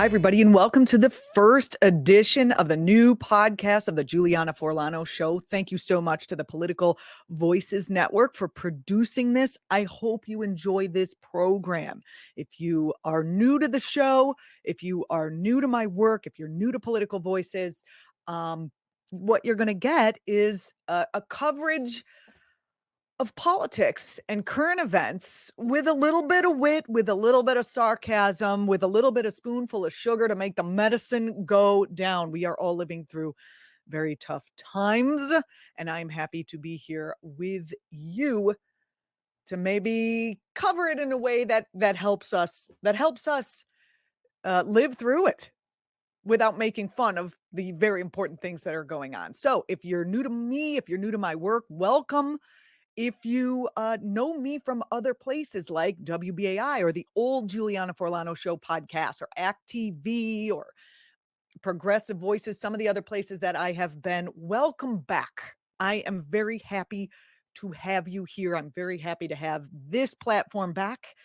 Hi, everybody, and welcome to the first edition of the new podcast of the Julianna Forlano Show. Thank you so much to the Political Voices Network for producing this. I hope you enjoy this program. If you are new to the show, if you are new to my work, if you're new to Political Voices, what you're going to get is a coverage of politics and current events with a little bit of wit, with a little bit of sarcasm, with a little bit of spoonful of sugar to make the medicine go down. We are all living through very tough times, and I'm happy to be here with you to maybe cover it in a way that helps us live through it without making fun of the very important things that are going on. So if you're new to me, if you're new to my work, welcome. If you know me from other places like WBAI or the old Julianna Forlano Show podcast or ActTV or Progressive Voices, some of the other places that I have been, welcome back. I am very happy to have you here. I'm very happy to have this platform back.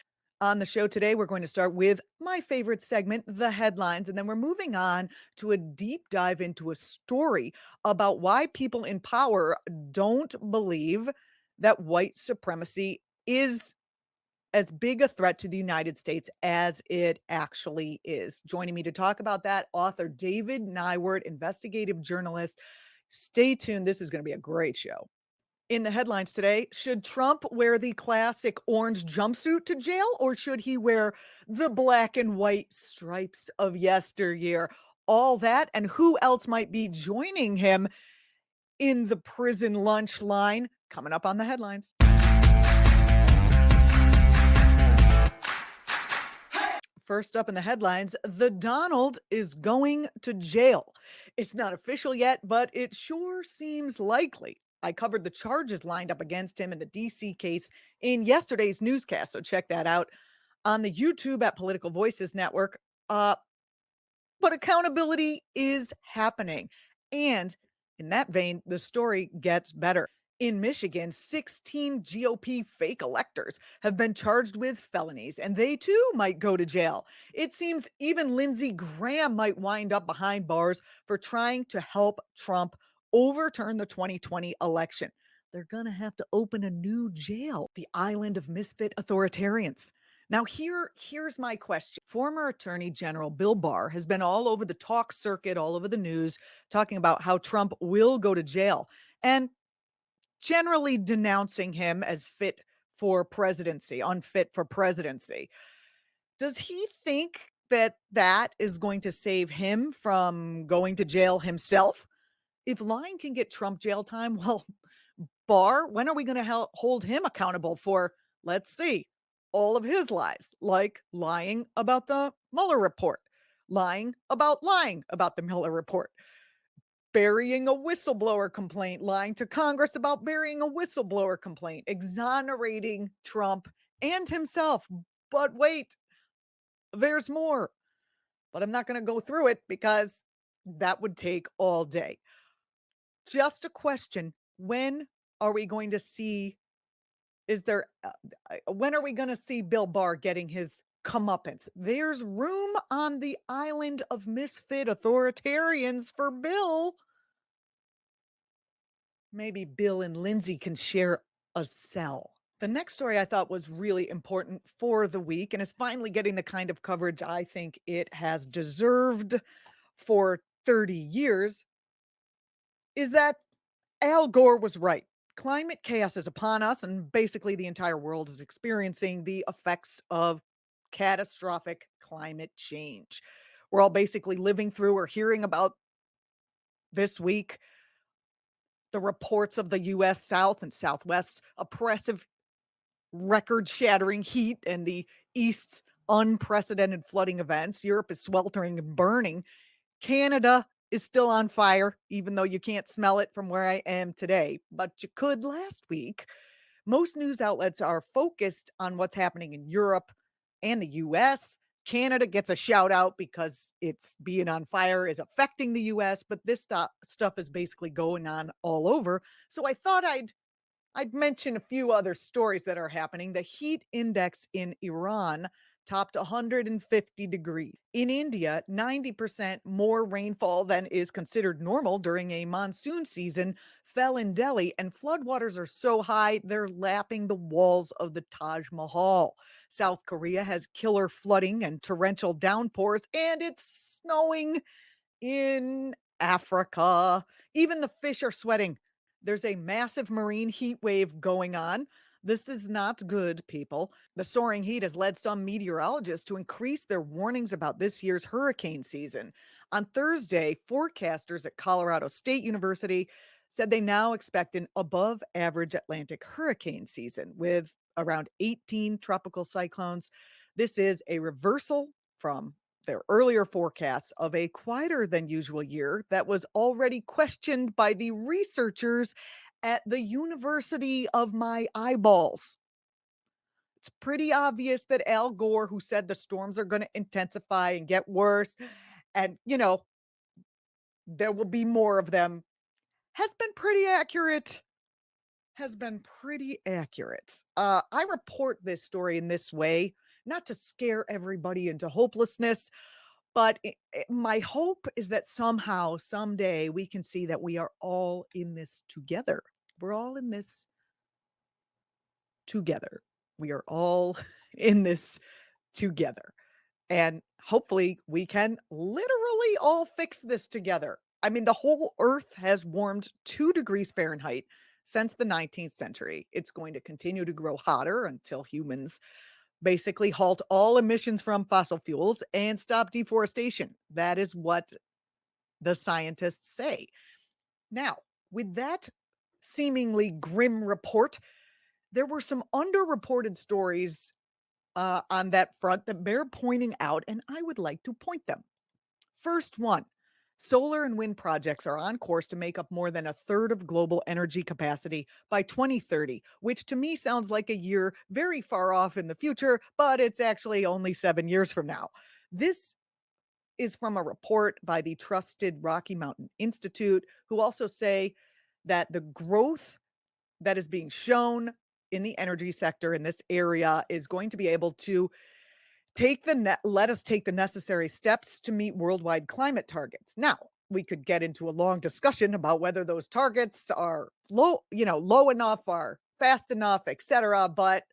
On the show today, we're going to start with my favorite segment, the headlines, and then we're moving on to a deep dive into a story about why people in power don't believe that white supremacy is as big a threat to the United States as it actually is. Joining me to talk about that, author David Neiwert, investigative journalist. Stay tuned. This is going to be a great show. In the headlines today, should Trump wear the classic orange jumpsuit to jail, or should he wear the black and white stripes of yesteryear? All that and who else might be joining him in the prison lunch line coming up on the headlines. First up in the headlines, the Donald is going to jail. It's not official yet, but it sure seems likely. I covered the charges lined up against him in the DC case in yesterday's newscast, so check that out on the YouTube at Political Voices Network. But accountability is happening. And in that vein, the story gets better. In Michigan, 16 GOP fake electors have been charged with felonies, and they too might go to jail. It seems even Lindsey Graham might wind up behind bars for trying to help Trump overturn the 2020 election. They're going to have to open a new jail, the island of misfit authoritarians. Now, here's my question. Former Attorney General Bill Barr has been all over the talk circuit, all over the news, talking about how Trump will go to jail and generally denouncing him as unfit for presidency. Does he think that is going to save him from going to jail himself? If lying can get Trump jail time, well, Barr, when are we going to hold him accountable for, let's see, all of his lies, like lying about the Mueller report, lying about the Mueller report, burying a whistleblower complaint, lying to Congress about burying a whistleblower complaint, exonerating Trump and himself. But wait, there's more. But I'm not going to go through it because that would take all day. Just a question. When are we going to see when are we going to see Bill Barr getting his comeuppance? There's room on the island of misfit authoritarians for Bill. Maybe Bill and Lindsay can share a cell. The next story I thought was really important for the week and is finally getting the kind of coverage I think it has deserved for 30 years is that Al Gore was right. Climate chaos is upon us, and basically the entire world is experiencing the effects of catastrophic climate change. We're all basically living through or hearing about this week the reports of the U.S. South and Southwest's oppressive, record-shattering heat and the East's unprecedented flooding events. Europe is sweltering and burning. Canada is still on fire, even though you can't smell it from where I am today, but you could last week. Most news outlets are focused on what's happening in Europe and the US. Canada gets a shout out because it's being on fire is affecting the US, but this stuff is basically going on all over. So I thought I'd I'd mention a few other stories that are happening. The heat index in Iran topped 150 degrees. In India, 90% more rainfall than is considered normal during a monsoon season fell in Delhi, and floodwaters are so high they're lapping the walls of the Taj Mahal. South Korea has killer flooding and torrential downpours, and it's snowing in Africa. Even the fish are sweating. There's a massive marine heat wave going on. This is not good, people. The soaring heat has led some meteorologists to increase their warnings about this year's hurricane season. On Thursday, forecasters at Colorado State University said they now expect an above average Atlantic hurricane season with around 18 tropical cyclones. This is a reversal from their earlier forecasts of a quieter than usual year that was already questioned by the researchers at the University of My Eyeballs. It's pretty obvious that Al Gore, who said the storms are going to intensify and get worse, and, there will be more of them, has been pretty accurate. I report this story in this way, not to scare everybody into hopelessness, but my hope is that somehow, someday, we can see that we are all in this together. We're all in this together. We are all in this together. And hopefully, we can literally all fix this together. I mean, the whole earth has warmed 2 degrees Fahrenheit since the 19th century. It's going to continue to grow hotter until humans basically halt all emissions from fossil fuels and stop deforestation. That is what the scientists say. Now, with that seemingly grim report, there were some underreported stories on that front that bear pointing out, and I would like to point them. First one, solar and wind projects are on course to make up more than a third of global energy capacity by 2030, which to me sounds like a year very far off in the future, but it's actually only 7 years from now. This is from a report by the trusted Rocky Mountain Institute, who also say that the growth that is being shown in the energy sector in this area is going to be able to let us take the necessary steps to meet worldwide climate targets. Now, we could get into a long discussion about whether those targets are low enough, are fast enough, etc. But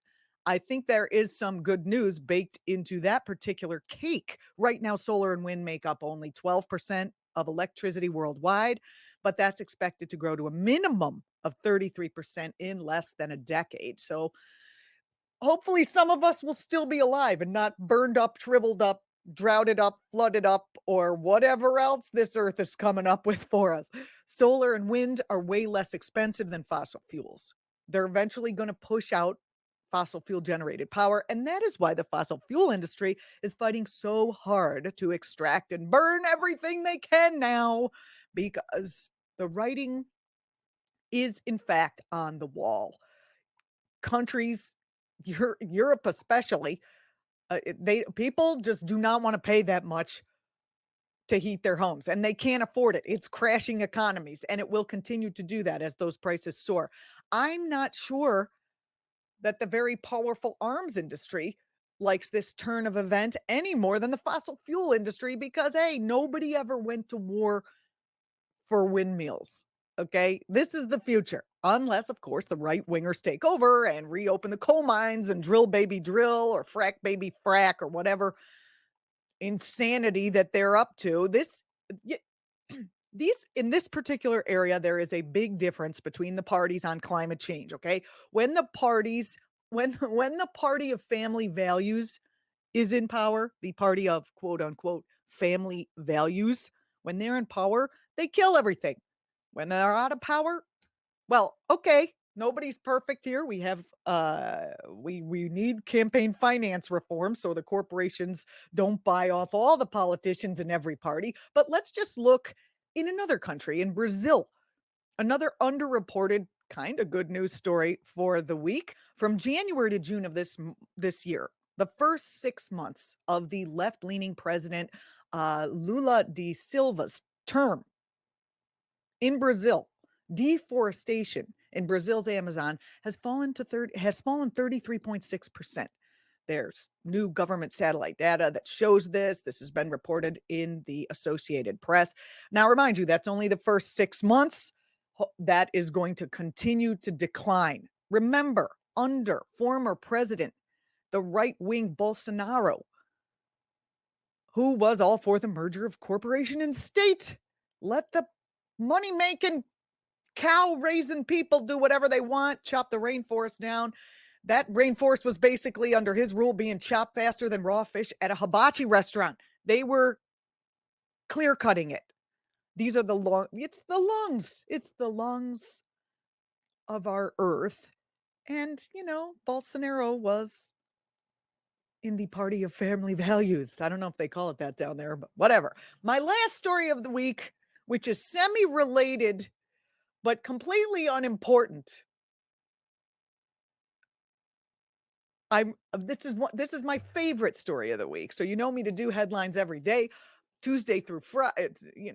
I think there is some good news baked into that particular cake. Right now, solar and wind make up only 12% of electricity worldwide, but that's expected to grow to a minimum of 33% in less than a decade. So hopefully some of us will still be alive and not burned up, shriveled up, droughted up, flooded up, or whatever else this earth is coming up with for us. Solar and wind are way less expensive than fossil fuels. They're eventually going to push out fossil fuel generated power. And that is why the fossil fuel industry is fighting so hard to extract and burn everything they can now, because the writing is, in fact, on the wall. Countries, Europe especially, they people just do not want to pay that much to heat their homes, and they can't afford it. It's crashing economies, and it will continue to do that as those prices soar. I'm not sure that the very powerful arms industry likes this turn of event any more than the fossil fuel industry, because hey, nobody ever went to war for windmills. Okay. This is the future. Unless, of course, the right wingers take over and reopen the coal mines and drill baby drill or frack baby frack or whatever insanity that they're up to. Y- these in this particular area, there is a big difference between the parties on climate change. Okay. When the parties, when the party of family values is in power, the party of quote unquote family values, when they're in power, they kill everything. When they're out of power, well, okay, nobody's perfect here. We have we need campaign finance reform so the corporations don't buy off all the politicians in every party. But let's just look in another country, in Brazil. Another underreported kind of good news story for the week. From January to June of this year, the first 6 months of the left-leaning president Lula da Silva's term in Brazil, deforestation in Brazil's Amazon has fallen 33.6%. There's new government satellite data that shows this. This has been reported in the Associated Press. Now, remind you, that's only the first 6 months. That is going to continue to decline. Remember, under former president, the right wing Bolsonaro, who was all for the merger of corporation and state, let the money making cow raising people do whatever they want, chop the rainforest down. That rainforest was basically under his rule being chopped faster than raw fish at a hibachi restaurant. They were clear cutting it. These are it's the lungs of our earth. And, Bolsonaro was in the party of family values. I don't know if they call it that down there, but whatever. My last story of the week, which is semi-related but completely unimportant. This is my favorite story of the week. So you know me to do headlines every day, Tuesday through Friday,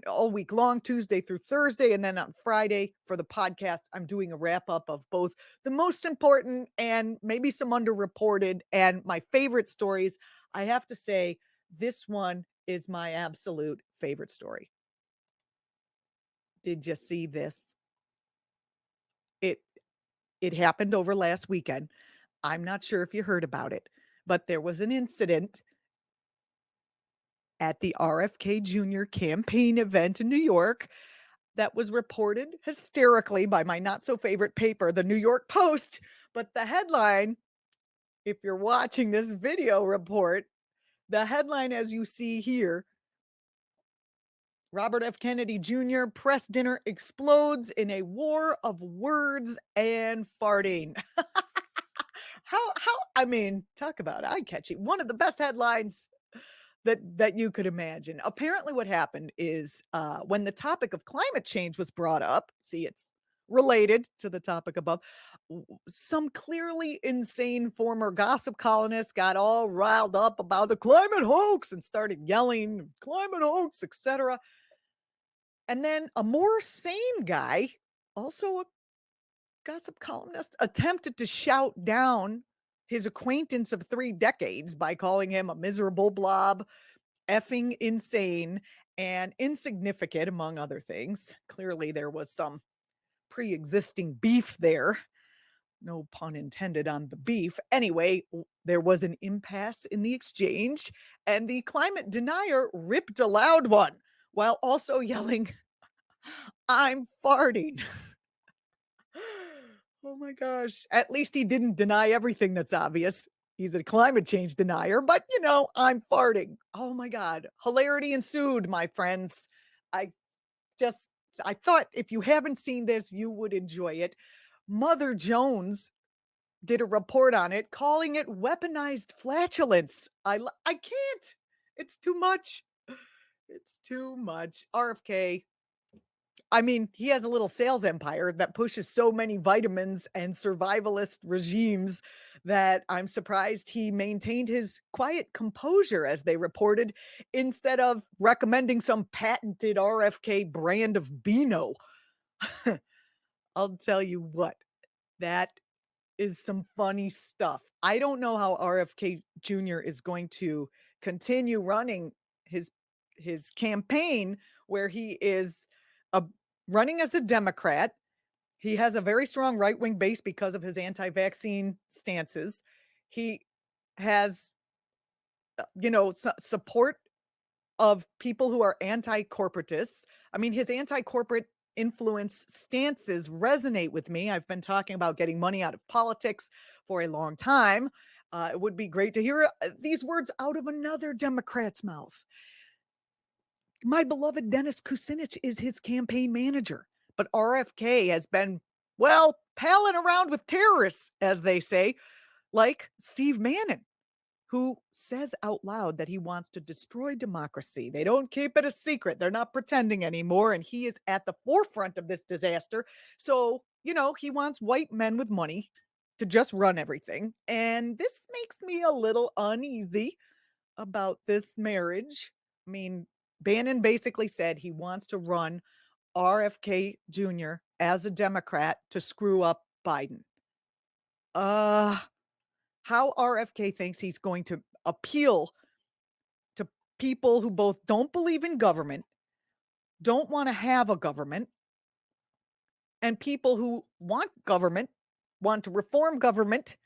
all week long, Tuesday through Thursday, and then on Friday for the podcast, I'm doing a wrap up of both the most important and maybe some underreported and my favorite stories. I have to say, this one is my absolute favorite story. Did you see this? It it happened over last weekend. I'm not sure if you heard about it, but there was an incident at the RFK Jr. campaign event in New York that was reported hysterically by my not so favorite paper, the New York Post. But the headline, if you're watching this video report, the headline, as you see here, Robert F. Kennedy Jr. press dinner explodes in a war of words and farting. I mean, talk about eye-catching. One of the best headlines that you could imagine. Apparently what happened is, when the topic of climate change was brought up, see, it's related to the topic above, some clearly insane former gossip columnist got all riled up about the climate hoax and started yelling, "Climate hoax," etc. And then a more sane guy, also a gossip columnist, attempted to shout down his acquaintance of 3 decades by calling him a miserable blob, effing insane, and insignificant, among other things. Clearly, there was some pre-existing beef there. No pun intended on the beef. Anyway, there was an impasse in the exchange, and the climate denier ripped a loud one while also yelling, "I'm farting." Oh my gosh. At least he didn't deny everything that's obvious. He's a climate change denier, but I'm farting. Oh my God. Hilarity ensued, my friends. I just, I thought if you haven't seen this, you would enjoy it. Mother Jones did a report on it, calling it weaponized flatulence. I can't. It's too much. It's too much. RFK, I mean, he has a little sales empire that pushes so many vitamins and survivalist regimes that I'm surprised he maintained his quiet composure, as they reported, instead of recommending some patented RFK brand of Beano. I'll tell you what, that is some funny stuff. I don't know how RFK Jr. is going to continue running his his campaign where he is a running as a Democrat. He has a very strong right-wing base because of his anti-vaccine stances. He has, support of people who are anti-corporatists. I mean, his anti-corporate influence stances resonate with me. I've been talking about getting money out of politics for a long time. It would be great to hear these words out of another Democrat's mouth. My beloved Dennis Kucinich is his campaign manager, but RFK has been, well, palling around with terrorists, as they say, like Steve Bannon, who says out loud that he wants to destroy democracy. They don't keep it a secret. They're not pretending anymore. And he is at the forefront of this disaster. So, he wants white men with money to just run everything. And this makes me a little uneasy about this marriage. I mean, Bannon basically said he wants to run RFK Jr. as a Democrat to screw up Biden. How RFK thinks he's going to appeal to people who both don't believe in government, don't want to have a government, and people who want government, want to reform government,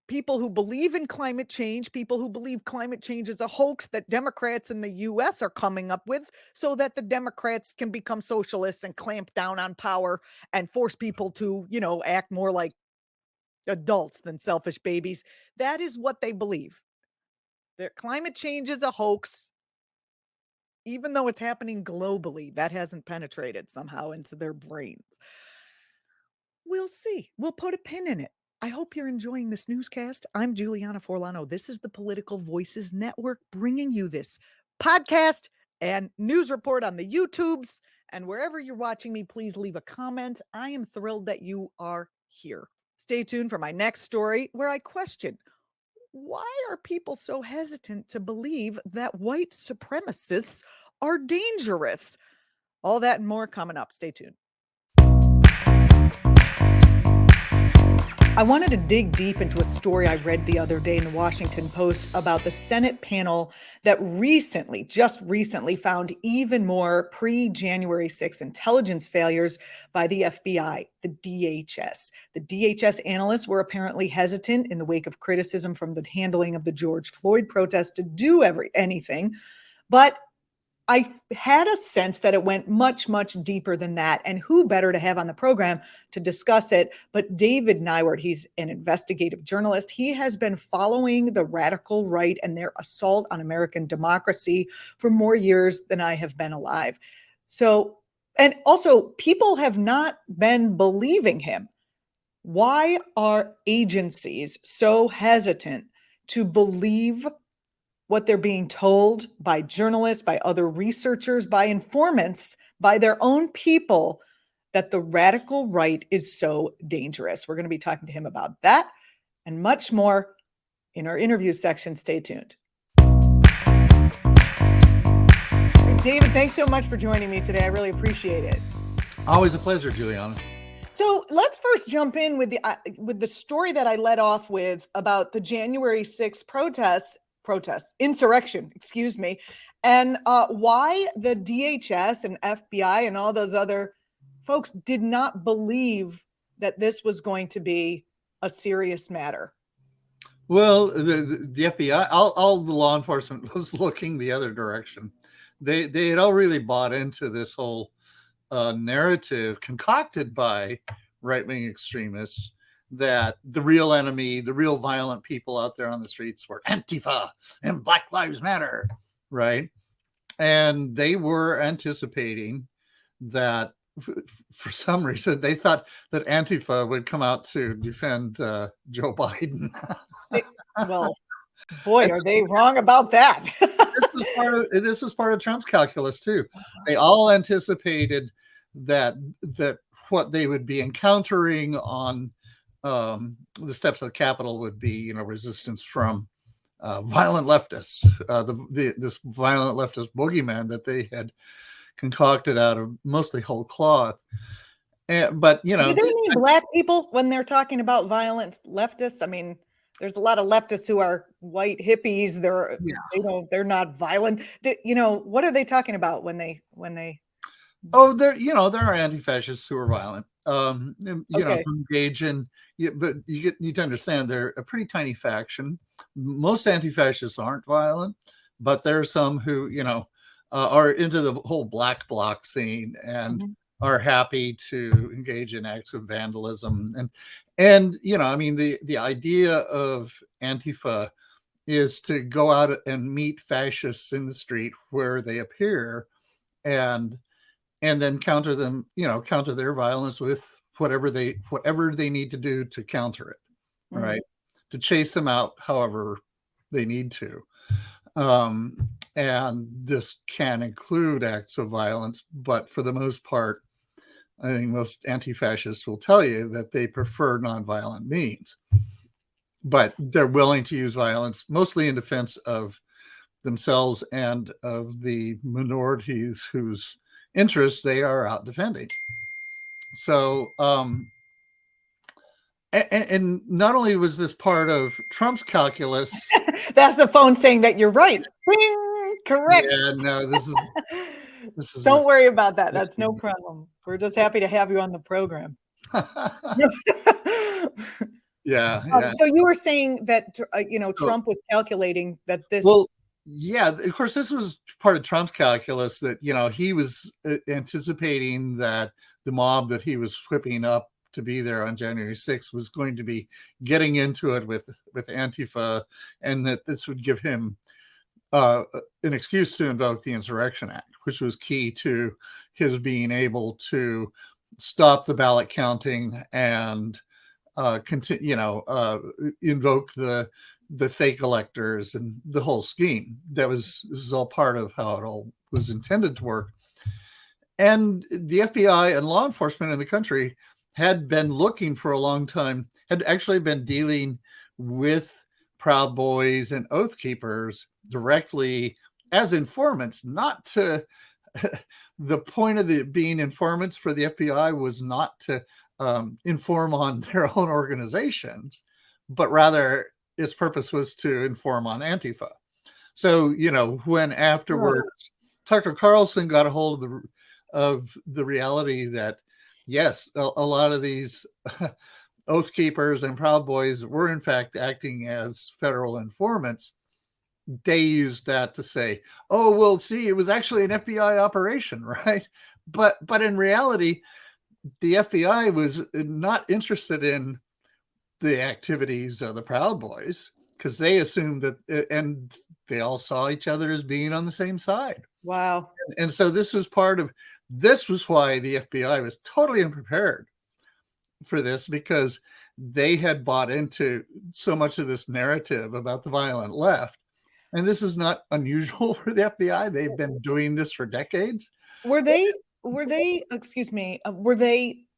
people who believe in climate change, people who believe climate change is a hoax that Democrats in the US are coming up with so that the Democrats can become socialists and clamp down on power and force people to, act more like adults than selfish babies. That is what they believe. Their climate change is a hoax, even though it's happening globally. That hasn't penetrated somehow into their brains. We'll see. We'll put a pin in it. I hope you're enjoying this newscast. I'm Julianna Forlano. This is the Political Voices Network bringing you this podcast and news report on the YouTubes. And wherever you're watching me, please leave a comment. I am thrilled that you are here. Stay tuned for my next story where I question, why are people so hesitant to believe that white supremacists are dangerous? All that and more coming up. Stay tuned. I wanted to dig deep into a story I read the other day in the Washington Post about the Senate panel that just recently found even more pre-January 6 intelligence failures by the FBI, the DHS. The DHS analysts were apparently hesitant in the wake of criticism from the handling of the George Floyd protest to do anything, but I had a sense that it went much, much deeper than that. And who better to have on the program to discuss it but David Neiwert. He's an investigative journalist. He has been following the radical right and their assault on American democracy for more years than I have been alive. So, and also, people have not been believing him. Why are agencies so hesitant to believe what they're being told by journalists, by other researchers, by informants, by their own people, that the radical right is so dangerous? We're going to be talking to him about that and much more in our interview section. Stay tuned. David, thanks so much for joining me today. I really appreciate it. Always a pleasure, Julianna. So let's first jump in with the story that I led off with about the January 6th insurrection, and why the DHS and FBI and all those other folks did not believe that this was going to be a serious matter. Well, the FBI, all the law enforcement was looking the other direction. They had all really bought into this whole narrative concocted by right-wing extremists that the real enemy, the real violent people out there on the streets were Antifa and Black Lives Matter, right? And they were anticipating that for some reason they thought that Antifa would come out to defend Joe Biden. Well, boy, are they wrong about that. This is part of Trump's calculus too. They all anticipated that what they would be encountering on the steps of the Capitol would be, resistance from violent leftists, this violent leftist boogeyman that they had concocted out of mostly whole cloth. But do they mean Black people when they're talking about violent leftists? I mean, there's a lot of leftists who are white hippies. They're not violent. What are they talking about when they? Oh, there are anti-fascists who are violent. Okay. Engage in, but you need to understand they're a pretty tiny faction. Most anti-fascists aren't violent, but there are some who, are into the whole black bloc scene and are happy to engage in acts of vandalism. And the idea of Antifa is to go out and meet fascists in the street where they appear and then counter them, counter their violence with whatever they need to do to counter it, right? To chase them out however they need to. And this can include acts of violence, but for the most part, I think most anti-fascists will tell you that they prefer nonviolent means, but they're willing to use violence mostly in defense of themselves and of the minorities whose interests they are out defending. So, and not only was this part of Trump's calculus. That's the phone saying that you're right. Bing, correct. Yeah, no, this is. Don't worry about that. That's no problem. We're just happy to have you on the program. Yeah. So you were saying that Trump was calculating that this. Well, yeah, of course, this was part of Trump's calculus that he was anticipating that the mob that he was whipping up to be there on January 6th was going to be getting into it with Antifa, and that this would give him an excuse to invoke the Insurrection Act, which was key to his being able to stop the ballot counting and invoke the fake electors and the whole scheme. This is all part of how it all was intended to work. And the FBI and law enforcement in the country had been looking for a long time, had actually been dealing with Proud Boys and Oath Keepers directly as informants, not to the point of being informants for the FBI was not to inform on their own organizations, but rather its purpose was to inform on Antifa. So, when afterwards Tucker Carlson got a hold of the reality that, yes, a lot of these Oath Keepers and Proud Boys were in fact acting as federal informants, they used that to say, oh, well, see, it was actually an FBI operation, right? But in reality, the FBI was not interested in the activities of the Proud Boys because they assumed that, and they all saw each other as being on the same side. Wow. And so this was why the FBI was totally unprepared for this, because they had bought into so much of this narrative about the violent left. And this is not unusual for the FBI. They've been doing this for decades. Were they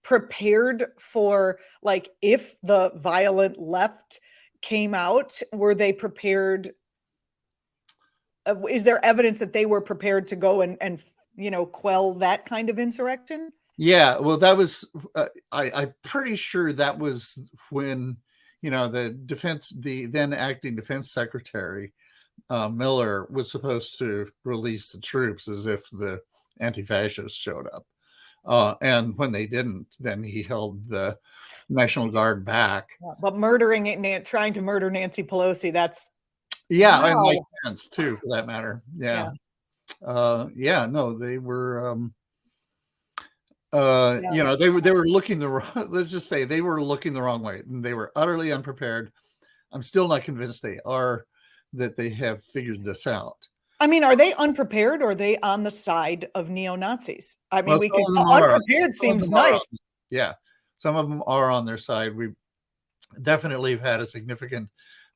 prepared for, like, if the violent left came out, were they prepared? Is there evidence that they were prepared to go and quell that kind of insurrection? Yeah, well, that was, I'm pretty sure that was when, the then acting defense secretary, Miller, was supposed to release the troops as if the anti-fascists showed up. And when they didn't, then he held the National Guard back. Yeah, but trying to murder Nancy Pelosi, that's... Yeah, wow. And Mike Pence, too, for that matter. Yeah. No, they were... they were looking let's just say they were looking the wrong way. They were utterly unprepared. I'm still not convinced that they have figured this out. I mean, are they unprepared, or are they on the side of neo-Nazis? I mean, unprepared seems nice. Yeah, some of them are on their side. We definitely have had a significant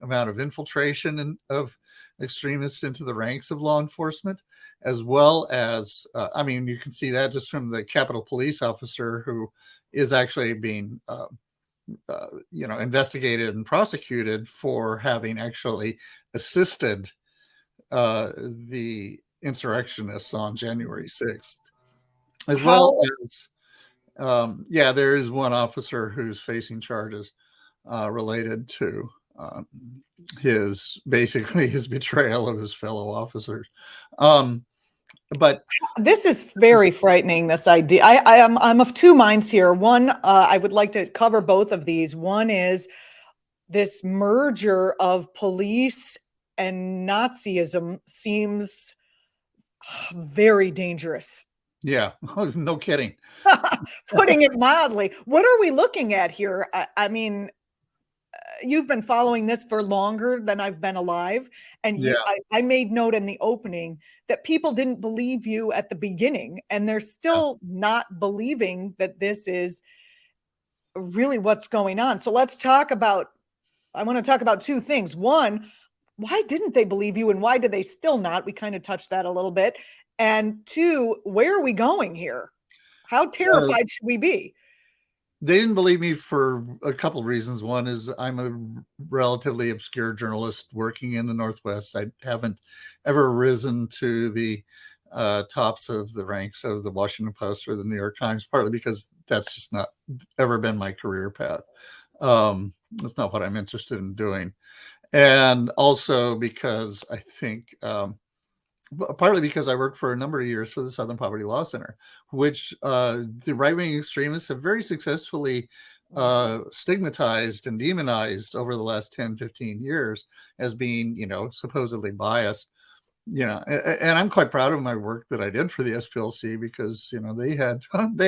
amount of infiltration of extremists into the ranks of law enforcement, as well as, you can see that just from the Capitol Police officer who is actually being, investigated and prosecuted for having actually assisted the insurrectionists on January 6th, as well as, there is one officer who's facing charges related to his betrayal of his fellow officers. But this is very frightening, this idea. I'm of two minds here. One, I would like to cover both of these. One is this merger of police and Nazism seems very dangerous. Yeah, no kidding. Putting it mildly. What are we looking at here? I mean, you've been following this for longer than I've been alive. And I made note in the opening that people didn't believe you at the beginning, and they're still not believing that this is really what's going on. So I want to talk about two things. One, why didn't they believe you, and why do they still not? We kind of touched that a little bit. And two, where are we going here? How terrified should we be? They didn't believe me for a couple of reasons. One is I'm a relatively obscure journalist working in the Northwest. I haven't ever risen to the tops of the ranks of the Washington Post or the New York Times, partly because that's just not ever been my career path. It's not what I'm interested in doing. And also because I think, partly because I worked for a number of years for the Southern Poverty Law Center, which the right-wing extremists have very successfully stigmatized and demonized over the last 10, 15 years as being, supposedly biased. And I'm quite proud of my work that I did for the SPLC because, they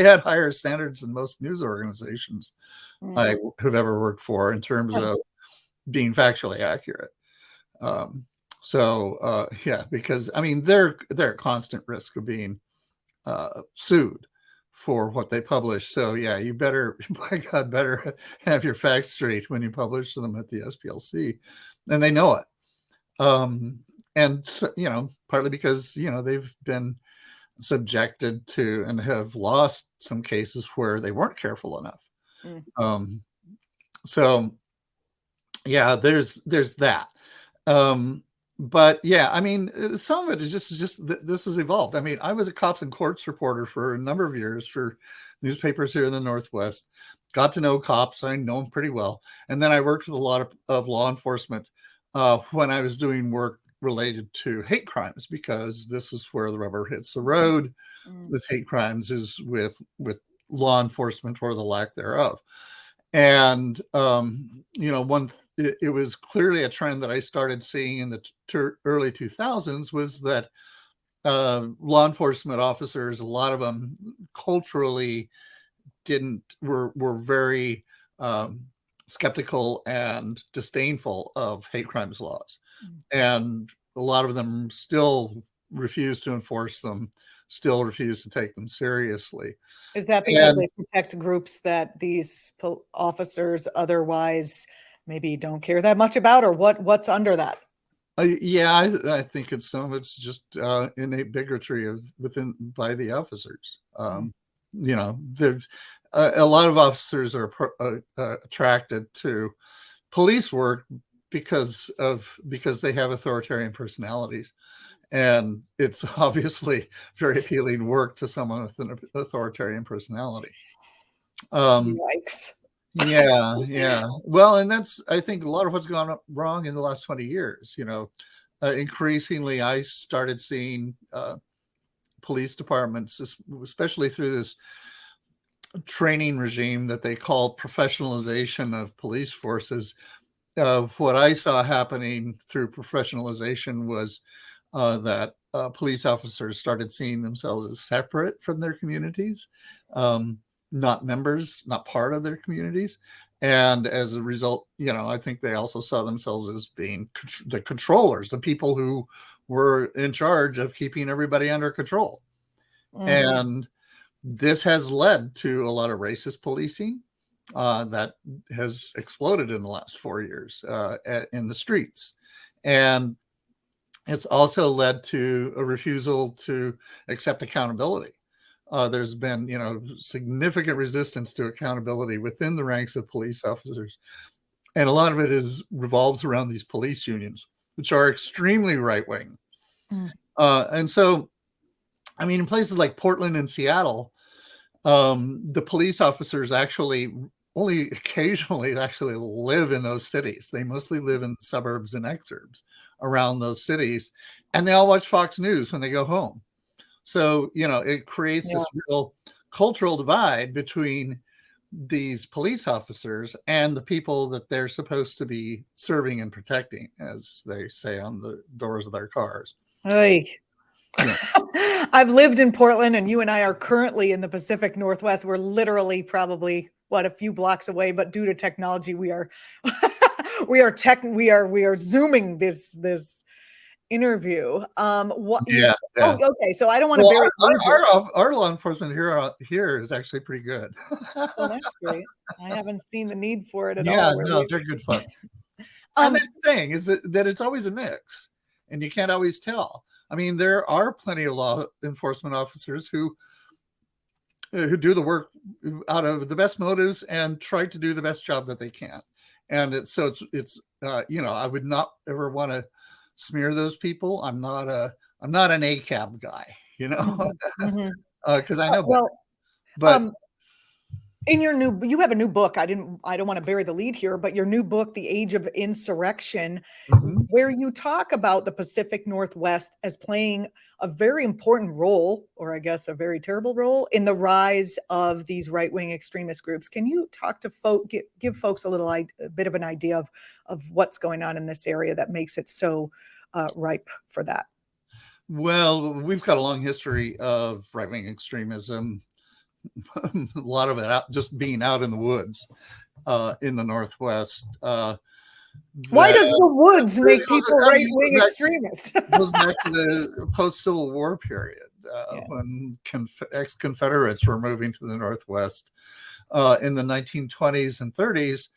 had higher standards than most news organizations I have ever worked for in terms of being factually accurate. Because I mean, they're at constant risk of being sued for what they publish. So yeah, you better, by God, better have your facts straight when you publish them at the SPLC, and they know it. And so, partly because they've been subjected to and have lost some cases where they weren't careful enough. So yeah, there's that. But yeah, I mean, some of it is just this has evolved. I mean, I was a cops and courts reporter for a number of years for newspapers here in the Northwest. Got to know cops. I know them pretty well. And then I worked with a lot of law enforcement when I was doing work related to hate crimes, because this is where the rubber hits the road with hate crimes, is with law enforcement or the lack thereof. And it was clearly a trend that I started seeing in the early 2000s, was that law enforcement officers, a lot of them culturally were very skeptical and disdainful of hate crimes laws. And a lot of them still refuse to enforce them, still refuse to take them seriously. Is that because they protect groups that these officers otherwise maybe don't care that much about, or what's under that? I think some of it's just innate bigotry by the officers. There's a lot of officers are attracted to police work because they have authoritarian personalities, and it's obviously very appealing work to someone with an authoritarian personality. Yikes. Yeah. Well, and that's, I think, a lot of what's gone wrong in the last 20 years. Increasingly, I started seeing police departments, especially through this training regime that they call professionalization of police forces. What I saw happening through professionalization was that police officers started seeing themselves as separate from their communities, not members, not part of their communities. And as a result, I think they also saw themselves as being the controllers, the people who were in charge of keeping everybody under control. And this has led to a lot of racist policing that has exploded in the last 4 years in the streets. And it's also led to a refusal to accept accountability. There's been, significant resistance to accountability within the ranks of police officers. And a lot of it revolves around these police unions, which are extremely right-wing. And so, I mean, in places like Portland and Seattle, the police officers actually only occasionally actually live in those cities. They mostly live in suburbs and exurbs around those cities, and they all watch Fox News when they go home. So, it creates this real cultural divide between these police officers and the people that they're supposed to be serving and protecting, as they say on the doors of their cars. Hey. Yeah. I've lived in Portland, and you and I are currently in the Pacific Northwest. We're literally probably a few blocks away, but due to technology, we are we are zooming this interview. Okay, so I don't want to bury our law enforcement here is actually pretty good. Oh, that's great. I haven't seen the need for it at all. Really. No, they're good folks. And that's the thing, is that it's always a mix, and you can't always tell. I mean, there are plenty of law enforcement officers who do the work out of the best motives and try to do the best job that they can. And it's I would not ever want to smear those people. I'm not an ACAB guy. you know, Mhm, mhm. because I know better. Well, But um, in your you have a new book. I don't want to bury the lead here, but your new book, The Age of Insurrection, mhm. where you talk about the Pacific Northwest as playing a very important role, or I guess a very terrible role, in the rise of these right-wing extremist groups. Can you talk to give folks a bit of an idea of what's going on in this area that makes it so ripe for that? Well, we've got a long history of right wing extremism. A lot of it just being out in the woods in the Northwest. Why That does the woods it make goes, people I mean, right-wing extremists? goes back to the post Civil War period Yeah. when ex Confederates were moving to the Northwest. In the 1920s and 30s,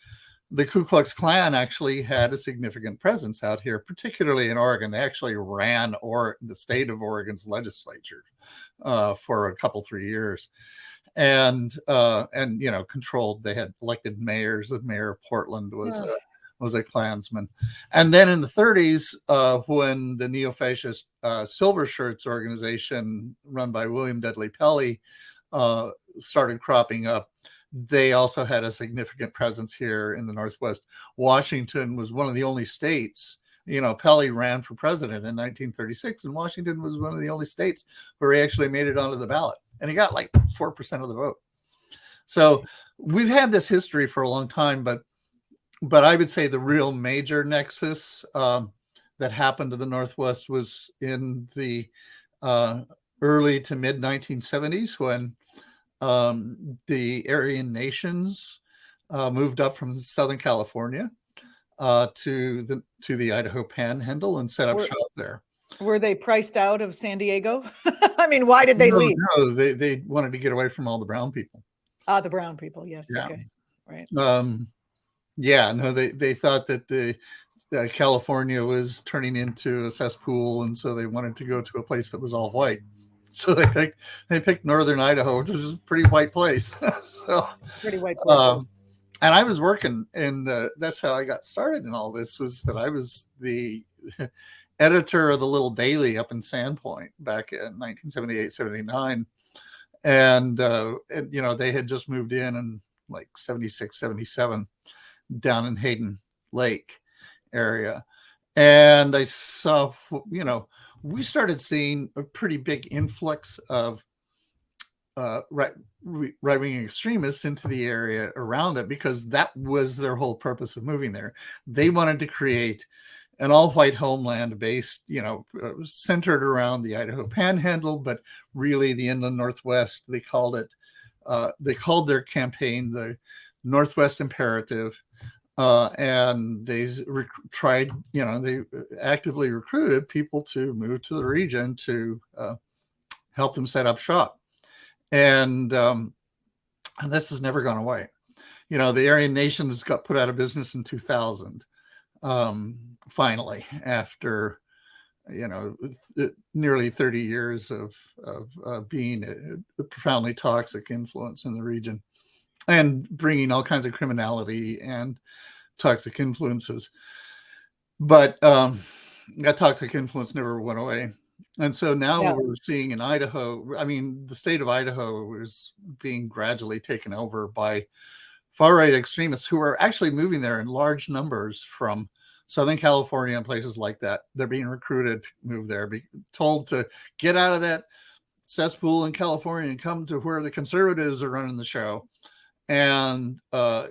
the Ku Klux Klan actually had a significant presence out here, particularly in Oregon. They actually ran the state of Oregon's legislature for a couple, 3 years, and controlled. They had elected mayors. The mayor of Portland Yeah. was a Klansman. And then in the 30s, when the neo-fascist Silver Shirts organization, run by William Dudley Pelley, started cropping up, they also had a significant presence here in the Northwest. Washington was one of the only states. Pelley ran for president in 1936, and Washington was one of the only states where he actually made it onto the ballot. And he got like 4% of the vote. So we've had this history for a long time, but I would say the real major nexus that happened to the Northwest was in the early to mid 1970s when the Aryan nations moved up from Southern California to the Idaho Panhandle and set up Were, shop there. were they priced out of San Diego? I mean, why did they No, leave? no, they wanted to get away from all the brown people. Ah, the brown people. Yes. Yeah. Okay. Right. Yeah, no, they thought that the California was turning into a cesspool, and so they wanted to go to a place that was all white. So they picked northern Idaho, which is a pretty white place. So, Pretty white um, places. and I was working, and that's how I got started in all this. Was that I was the editor of the little daily up in Sandpoint back in 1978, 79, and they had just moved in like 76, 77 down in Hayden Lake area. And I saw, we started seeing a pretty big influx of right-wing extremists into the area around it, because that was their whole purpose of moving there. They wanted to create an all-white homeland based, centered around the Idaho Panhandle, but really the inland Northwest. They called their campaign the Northwest Imperative. And they they actively recruited people to move to the region to help them set up shop. And this has never gone away. The Aryan nations got put out of business in 2000, finally, after nearly 30 years of being a profoundly toxic influence in the region and bringing all kinds of criminality and toxic influences. But that toxic influence never went away. And so now Yeah. we're seeing in Idaho, I mean, the state of Idaho is being gradually taken over by far-right extremists who are actually moving there in large numbers from Southern California and places like that. They're being recruited to move there, be told to get out of that cesspool in California and come to where the conservatives are running the show. And, a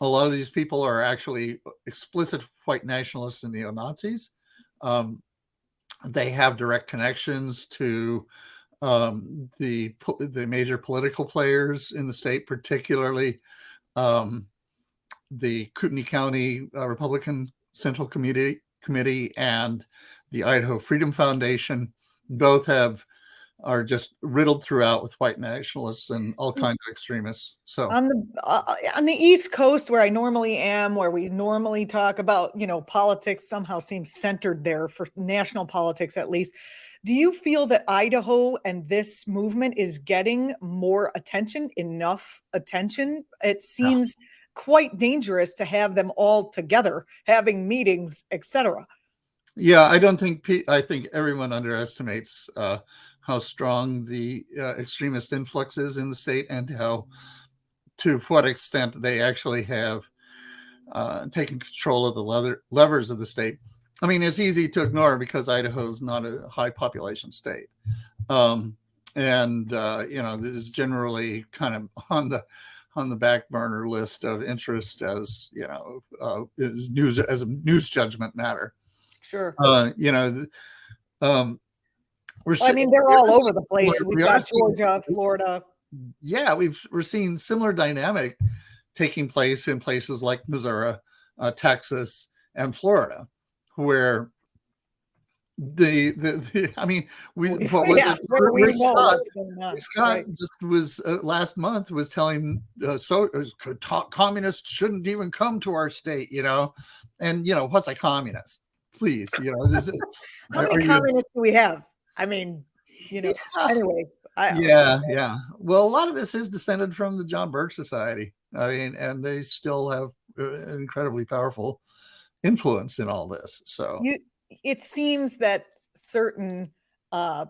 lot of these people are actually explicit white nationalists and neo-Nazis. They have direct connections to the major political players in the state, particularly the Kootenai County Republican Central Committee and the Idaho Freedom Foundation. Both are just riddled throughout with white nationalists and all kinds of extremists. So On the East Coast, where I normally am, where we normally talk about, politics somehow seems centered there for national politics, at least. Do you feel that Idaho and this movement is getting more attention, enough attention? It yeah. seems quite dangerous to have them all together, having meetings, etc. Yeah, I don't think I think everyone underestimates how strong the extremist influx is in the state, and how to what extent they actually have taken control of the levers of the state. I mean, it's easy to ignore because Idaho's not a high population state, um, and this is generally kind of on the back burner list of interest, as is news as a news judgment matter. Sure. Uh, you know, um, we're I mean, they're we all are over seeing the place. we We've are got seeing Georgia, Florida. yeah, we're seeing similar dynamic taking place in places like Missouri, Texas, and Florida, where I mean, what was Yeah, it? where we Rick know Scott. what's going on, Rick Scott right? just was last month was telling communists shouldn't even come to our state, and what's a communist? Please, How many are you? communists do we have? I mean, Yeah, anyway, yeah. Well, a lot of this is descended from the John Birch Society. I mean, and they still have an incredibly powerful influence in all this. So, you it seems that certain uh,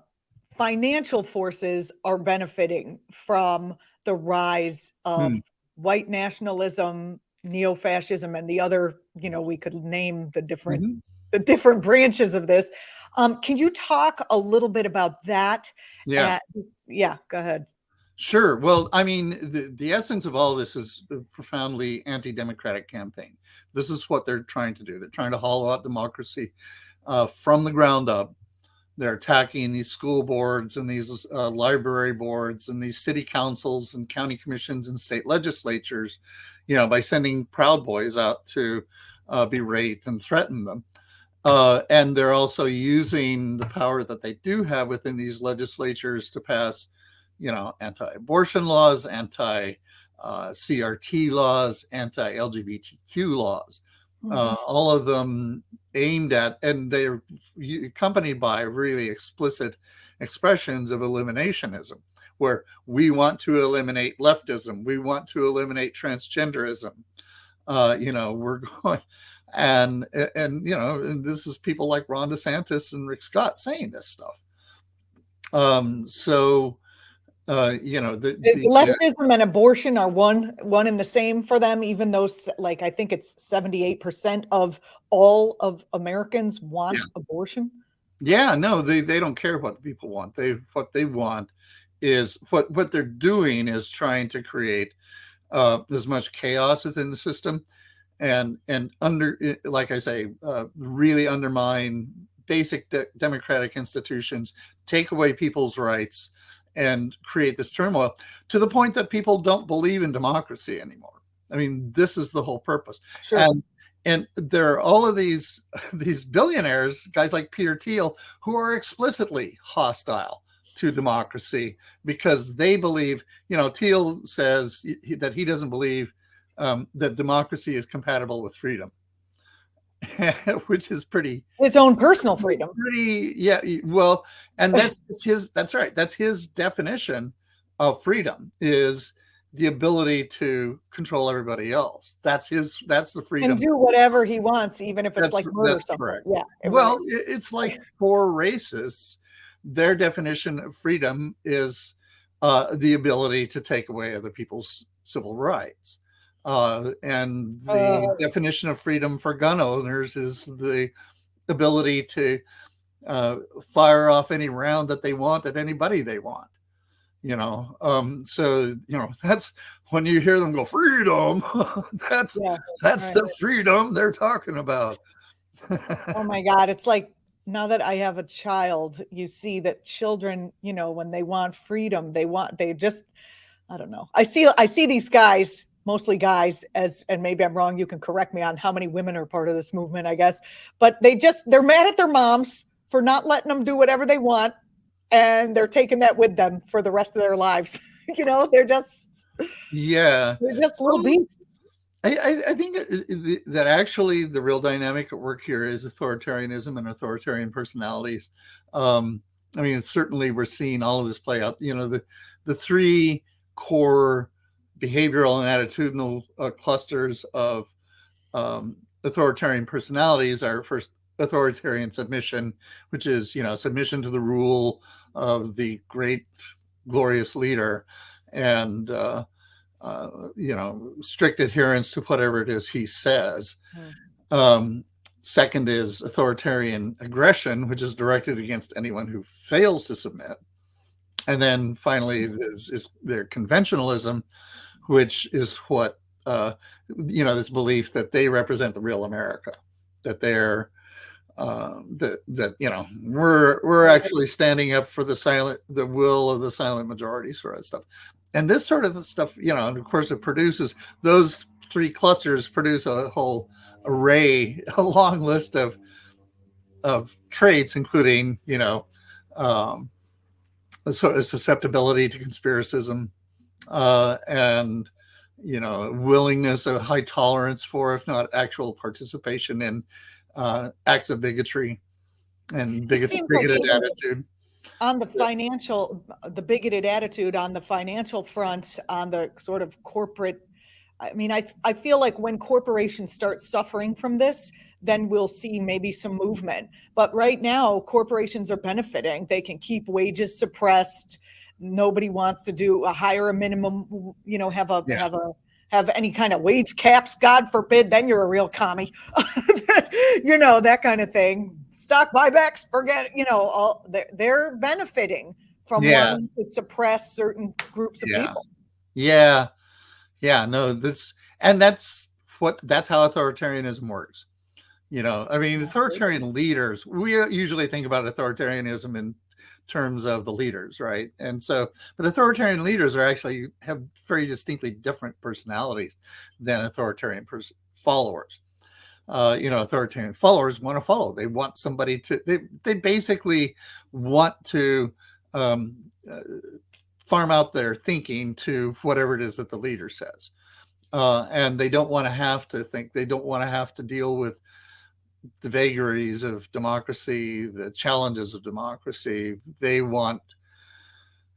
financial forces are benefiting from the rise hmm, of white nationalism, neo-fascism, and the other, we could name mhm. the different branches of this. Can you talk a little bit about that? Yeah. Uh, yeah, go ahead. Sure. Well, I mean, the essence of all this is a profoundly anti-democratic campaign. This is what they're trying to do. They're trying to hollow out democracy from the ground up. They're attacking these school boards and these library boards and these city councils and county commissions and state legislatures, by sending Proud Boys out to berate and threaten them. And they're also using the power that they do have within these legislatures to pass, anti-abortion laws, anti-CRT laws, anti-LGBTQ laws, Mhm. all of them aimed at, and they're accompanied by really explicit expressions of eliminationism, where we want to eliminate leftism, we want to eliminate transgenderism. We're going, and this is people like Ron DeSantis and Rick Scott saying this stuff. So Leftism and abortion are one and the same for them, even though like I think it's 78% of all of Americans yeah, want abortion. yeah, no, they don't care what the people want. What they want is what they're doing is trying to create as much chaos within the system, and like I say, really undermine basic democratic institutions, take away people's rights, and create this turmoil to the point that people don't believe in democracy anymore. I mean, this is the whole purpose. Sure. And there are all of these billionaires, guys like Peter Thiel, who are explicitly hostile to democracy because they believe, Thiel says that he doesn't believe that democracy is compatible with freedom, which is His own personal freedom. yeah. Well, and that's right. That's his definition of freedom, is the ability to control everybody else. That's the And freedom. do whatever he wants, even if it's like murder That's something. correct. Yeah, right. Well, it's like for racists, their definition of freedom is the ability to take away other people's civil rights. And the definition of freedom for gun owners is the ability to fire off any round that they want at anybody they want. So that's when you hear them go freedom. that's Yeah, that's right. the freedom they're talking about. Oh my God. It's like now that I have a child, you see that children, when they want freedom, they just, I don't know. I see these guys, mostly guys, and maybe I'm wrong. You can correct me on how many women are part of this movement, I guess. But they're mad at their moms for not letting them do whatever they want. And they're taking that with them for the rest of their lives. They're just, Yeah. they're just little Well, beasts. I think that actually the real dynamic at work here is authoritarianism and authoritarian personalities. I mean, certainly we're seeing all of this play out. The three core behavioral and attitudinal clusters of authoritarian personalities are, first, authoritarian submission, which is, submission to the rule of the great, glorious leader, and strict adherence to whatever it is he says. Second is authoritarian aggression, which is directed against anyone who fails to submit. And then finally is their conventionalism, which is what, this belief that they represent the real America, that they're, we're actually standing up for the will of the silent majority sort of stuff. And this sort of stuff, and of course it produces, those three clusters produce a whole array, a long list of traits, including, sort of susceptibility to conspiracism, and, willingness, a high tolerance for, if not actual participation in acts of bigotry and bigoted attitude. On the bigoted attitude on the financial front, on the sort of corporate, I feel like when corporations start suffering from this, then we'll see maybe some movement. But right now, corporations are benefiting. They can keep wages suppressed. Nobody wants to hire a minimum, have any kind of wage caps, God forbid, then you're a real commie, that kind of thing. Stock buybacks, forget, they're benefiting from wanting to suppress certain groups of people. Yeah. No, that's how authoritarianism works. Authoritarian leaders, we usually think about authoritarianism in terms of the leaders, right? And so, but authoritarian leaders have very distinctly different personalities than authoritarian followers. Authoritarian followers want to follow. They want somebody they basically want to farm out their thinking to whatever it is that the leader says. And they don't want to have to think. They don't want to have to deal with the vagaries of democracy, the challenges of democracy. They want,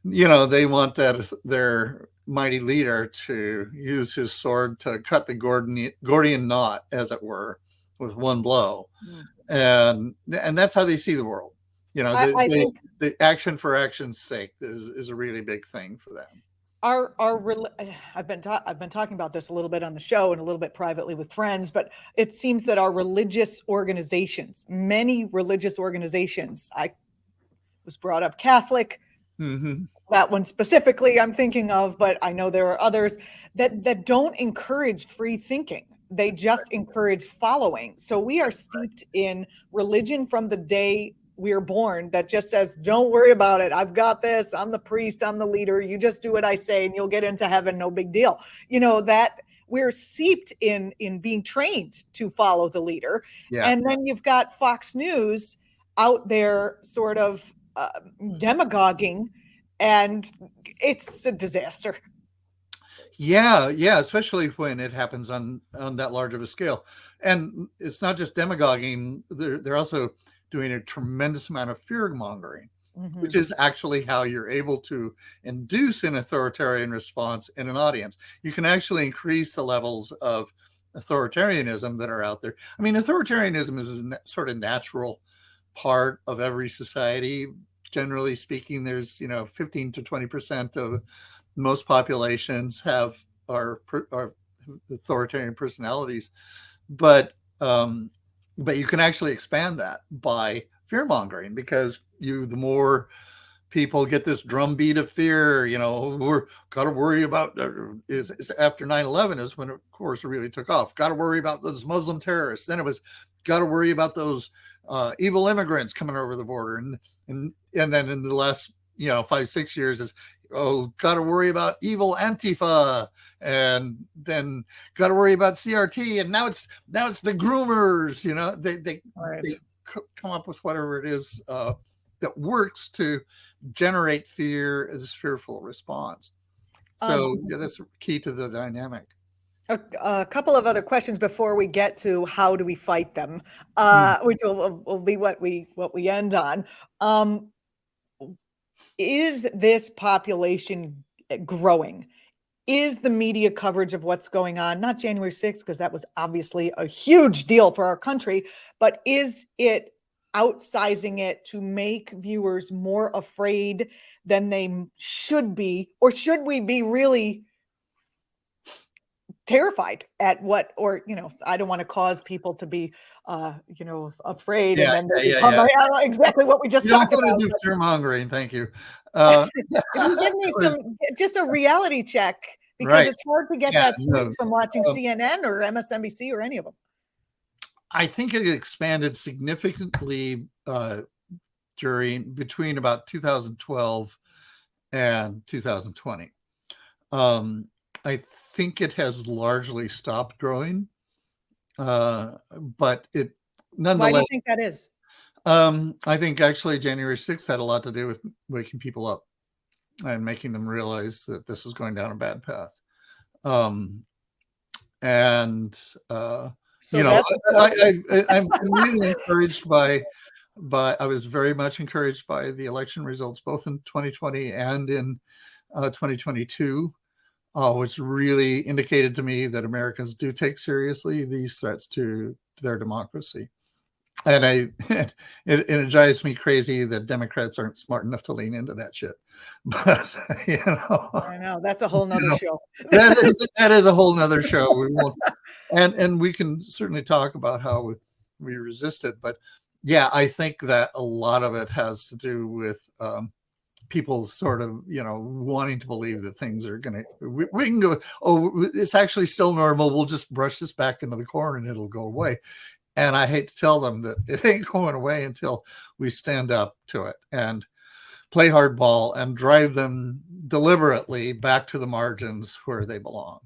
their mighty leader to use his sword to cut the Gordian knot, as it were, with one blow. And that's how they see the world. I think the action for action's sake is a really big thing for them. I've been talking about this a little bit on the show and a little bit privately with friends, but it seems that our religious organizations, many religious organizations, I was brought up Catholic, that one specifically I'm thinking of, but I know there are others that don't encourage free thinking. They just encourage following. So we are steeped in religion from the day we're born that just says, don't worry about it. I've got this. I'm the priest. I'm the leader. You just do what I say and you'll get into heaven. No big deal. That we're seeped in being trained to follow the leader. Yeah. And then you've got Fox News out there sort of demagoguing, and it's a disaster. Yeah, especially when it happens on that large of a scale. And it's not just demagoguing. They're also doing a tremendous amount of fear mongering, which is actually how you're able to induce an authoritarian response in an audience. You can actually increase the levels of authoritarianism that are out there. Authoritarianism is a sort of natural part of every society. Generally speaking, there's 15 to 20% of most populations are authoritarian personalities, but you can actually expand that by fear mongering, because the more people get this drumbeat of fear, we're got to worry about is after 9/11 is when, of course, it really took off. Got to worry about those Muslim terrorists. Then it was got to worry about those evil immigrants coming over the border, and then in the last 5-6 years is, got to worry about evil Antifa, and then got to worry about CRT, and now it's the groomers. They come up with whatever it is that works to generate fear, this fearful response. So that's key to the dynamic. A couple of other questions before we get to how do we fight them, which will be what we end on. Is this population growing? is the media coverage of what's going on, not January 6th, because that was obviously a huge deal for our country, but is it outsizing it to make viewers more afraid than they should be? Or should we be really terrified at what, or, I don't want to cause people to be, afraid, and Yeah, then they yeah, yeah, become yeah. exactly what we just You don't talked want about. to do fear mongering, thank you. Uh, If you give me just a reality check, because right. it's hard to get Yeah, that no, sense from watching um, CNN or MSNBC or any of them. I think it expanded significantly between about 2012 and 2020. I think it has largely stopped growing, but it Why do you nonetheless. think that is? I think actually January 6th had a lot to do with waking people up and making them realize that this was going down a bad path. And So that's I'm really encouraged by I was very much encouraged by the election results, both in 2020 and in 2022, which really indicated to me that Americans do take seriously these threats to their democracy. And it drives me crazy that Democrats aren't smart enough to lean into that shit. But I know that's a whole nother show. that is a whole nother show. We won't, and we can certainly talk about how we resist it. But yeah, I think that a lot of it has to do with people sort of wanting to believe that things are going to. We can go. Oh, it's actually still normal. We'll just brush this back into the corner and it'll go away. And I hate to tell them that it ain't going away until we stand up to it and play hardball and drive them deliberately back to the margins where they belong.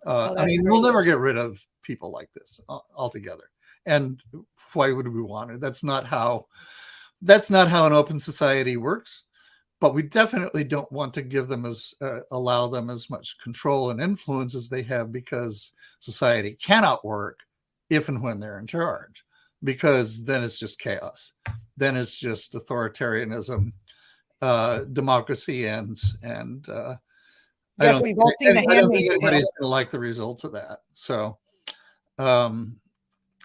I mean, we'll never get rid of people like this altogether. And why would we want to? That's not how an open society works. But we definitely don't want to give them allow them as much control and influence as they have, because society cannot work if and when they're in charge, because then it's just chaos. Then it's just authoritarianism. Democracy ends, and Yes, we've all seen The I don't think Handmaid's Tale. anybody's going to like the results of that. So,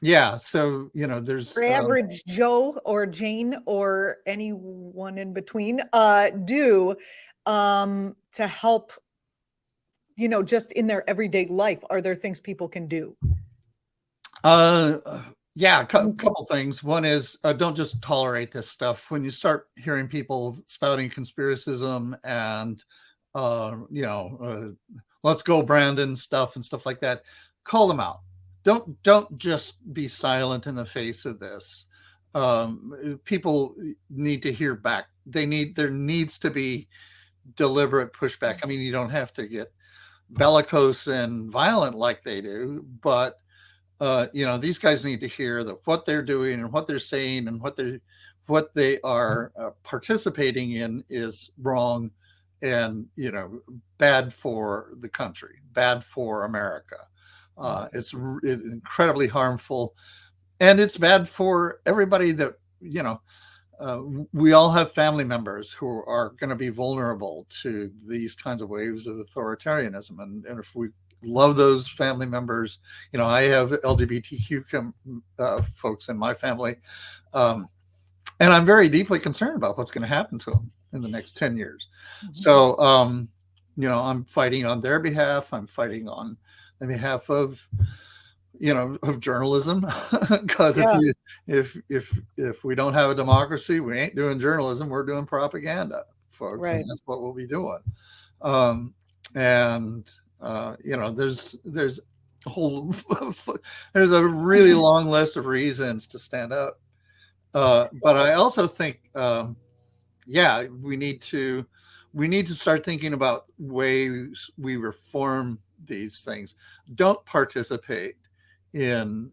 yeah. So there's For average Joe or Jane or anyone in between, do to help, just in their everyday life? Are there things people can do? Yeah, a couple things. One is don't just tolerate this stuff. When you start hearing people spouting conspiracism and let's go Brandon stuff and stuff like that, call them out. Don't just be silent in the face of this. People need to hear back. There needs to be deliberate pushback. I mean, you don't have to get bellicose and violent like they do, but these guys need to hear that what they're doing and what they're saying and what they are participating in is wrong, and bad for the country, bad for America. It's incredibly harmful, and it's bad for everybody that we all have family members who are going to be vulnerable to these kinds of waves of authoritarianism, and if we love those family members, I have LGBTQ folks in my family, and I'm very deeply concerned about what's going to happen to them in the next 10 years. Mm-hmm. So I'm fighting on their behalf. I'm fighting on the behalf of of journalism, because if we don't have a democracy, we ain't doing journalism, we're doing propaganda, folks. Right. And that's what we'll be doing. There's a whole there's a really long list of reasons to stand up, but I also think we need to start thinking about ways we reform these things. Don't participate in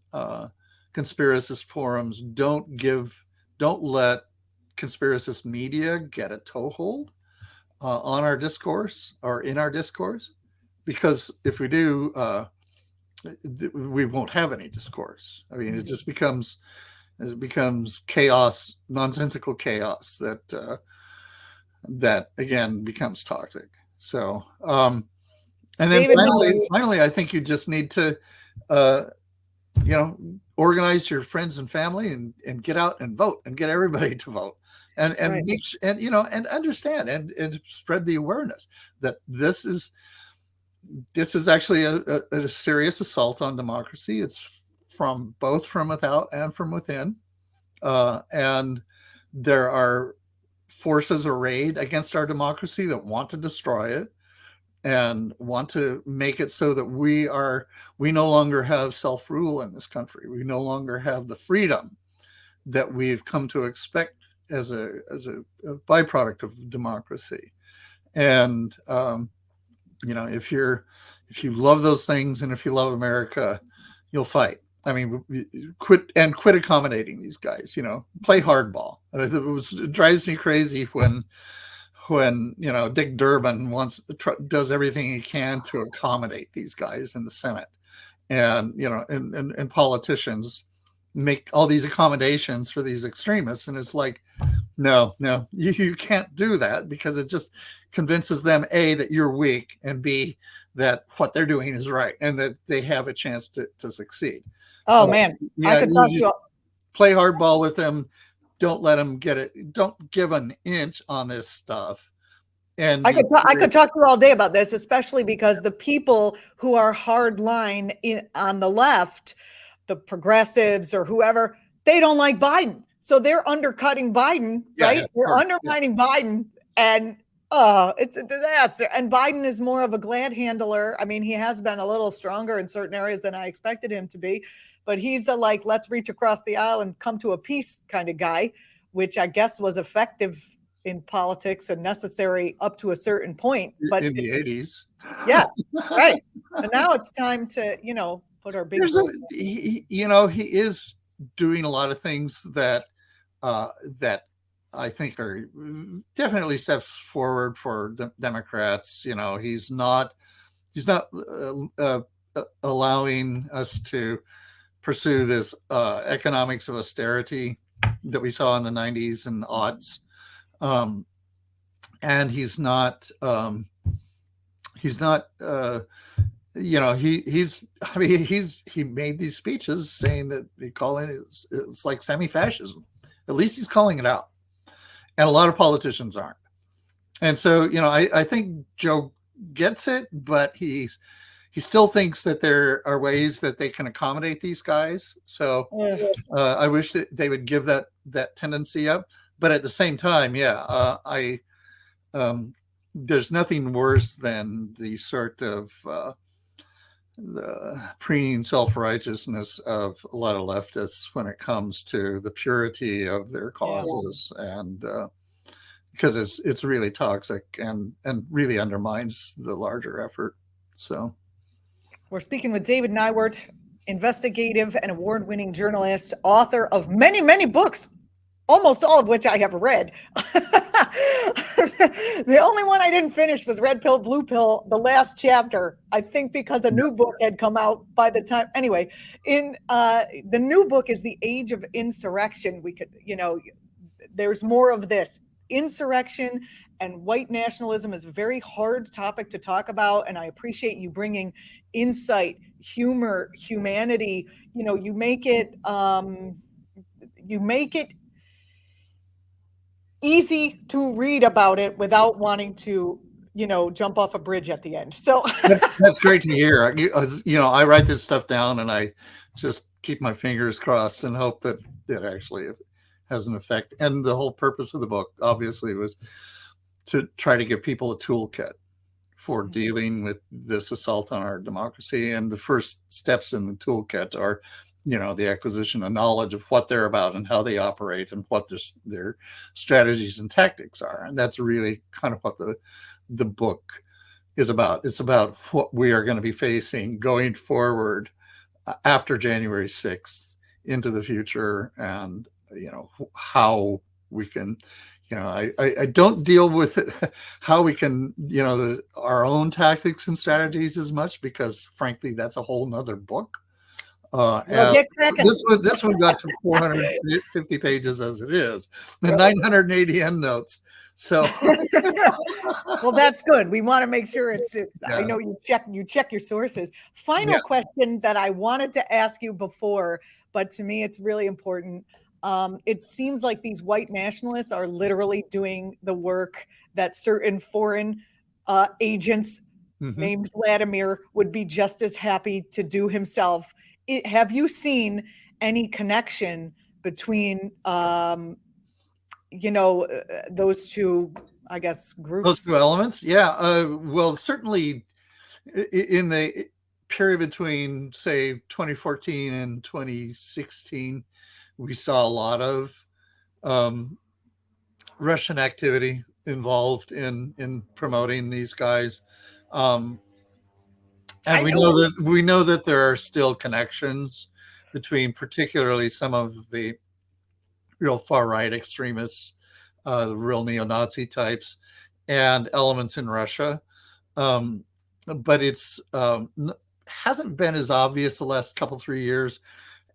conspiracist forums. Don't let conspiracist media get a toehold on our discourse or in our discourse, because if we do, we won't have any discourse. I mean, it just becomes chaos, nonsensical chaos that again becomes toxic. So And then David, finally, I think you just need to, uh, organize your friends and family and get out and vote and get everybody to vote and right. make and and understand and spread the awareness that this is actually a serious assault on democracy. It's both from without and from within, and there are forces arrayed against our democracy that want to destroy it and want to make it so that we no longer have self-rule in this country. We no longer have the freedom that we've come to expect as a byproduct of democracy. And if you love those things and if you love America, you'll fight. I mean, quit accommodating these guys. Play hardball. It drives me crazy when Dick Durbin does everything he can to accommodate these guys in the Senate, and and politicians make all these accommodations for these extremists, and it's like, no, you can't do that, because it just convinces them, A, that you're weak, and B, that what they're doing is right and that they have a chance to succeed. Oh man, yeah, I could talk to you. Play hardball with them. Don't let them get it. Don't give an inch on this stuff. And I could talk to you all day about this, especially because the people who are hardline on the left, the progressives or whoever, they don't like Biden. So they're undercutting Biden, right? Yeah, they're undermining Biden, and it's a disaster. And Biden is more of a glad handler. I mean, he has been a little stronger in certain areas than I expected him to be, but he's a let's reach across the aisle and come to a peace kind of guy, which I guess was effective in politics and necessary up to a certain point. But in the 80s. Yeah, right. And now it's time to, put our big. He is doing a lot of things that I think are definitely steps forward for Democrats. He's not allowing us to pursue this economics of austerity that we saw in the 90s and aughts. And he's not he made these speeches saying that it's like semi-fascism. At least he's calling it out. And a lot of politicians aren't. And so, I think Joe gets it, but he still thinks that there are ways that they can accommodate these guys. So I wish that they would give that tendency up. But at the same time, there's nothing worse than the sort of the preening self-righteousness of a lot of leftists when it comes to the purity of their causes, and because it's really toxic and really undermines the larger effort. So we're speaking with David Neiwert, investigative and award-winning journalist, author of many, many books, almost all of which I have read. The only one I didn't finish was Red Pill, Blue Pill, the last chapter, I think because a new book had come out by the time. Anyway, in the new book is The Age of Insurrection. We could, there's more of this. Insurrection and white nationalism is a very hard topic to talk about, and I appreciate you bringing insight, humor, humanity. You make it easy to read about it without wanting to, jump off a bridge at the end. So that's great to hear. I write this stuff down and I just keep my fingers crossed and hope that it actually has an effect. And the whole purpose of the book, obviously, was to try to give people a toolkit for dealing with this assault on our democracy. And the first steps in the toolkit are, the acquisition of knowledge of what they're about and how they operate and what their strategies and tactics are. And that's really kind of what the book is about. It's about what we are going to be facing going forward after January 6th into the future, and how we can, I don't deal with it, how we can, our own tactics and strategies as much, because frankly, that's a whole nother book. Well, And get cracking. this one got to 450 pages as it is, and Really? 980 endnotes. So Well, that's good. We want to make sure it's I yeah, know you check your sources. yeah. Final question that I wanted to ask you before, but to me it's really important. It seems like these white nationalists are literally doing the work that certain foreign agents Mhm. named Vladimir would be just as happy to do himself. Have you seen any connection between those two, I guess, Those two groups? elements, yeah. Well, certainly in the period between, say, 2014 and 2016, we saw a lot of um, Russian activity involved in promoting these guys. Um, and I knew it. we know that there are still connections between particularly some of the real far right extremists, the real neo-Nazi types, and elements in Russia. Um, but it's hasn't been as obvious the last couple 3 years,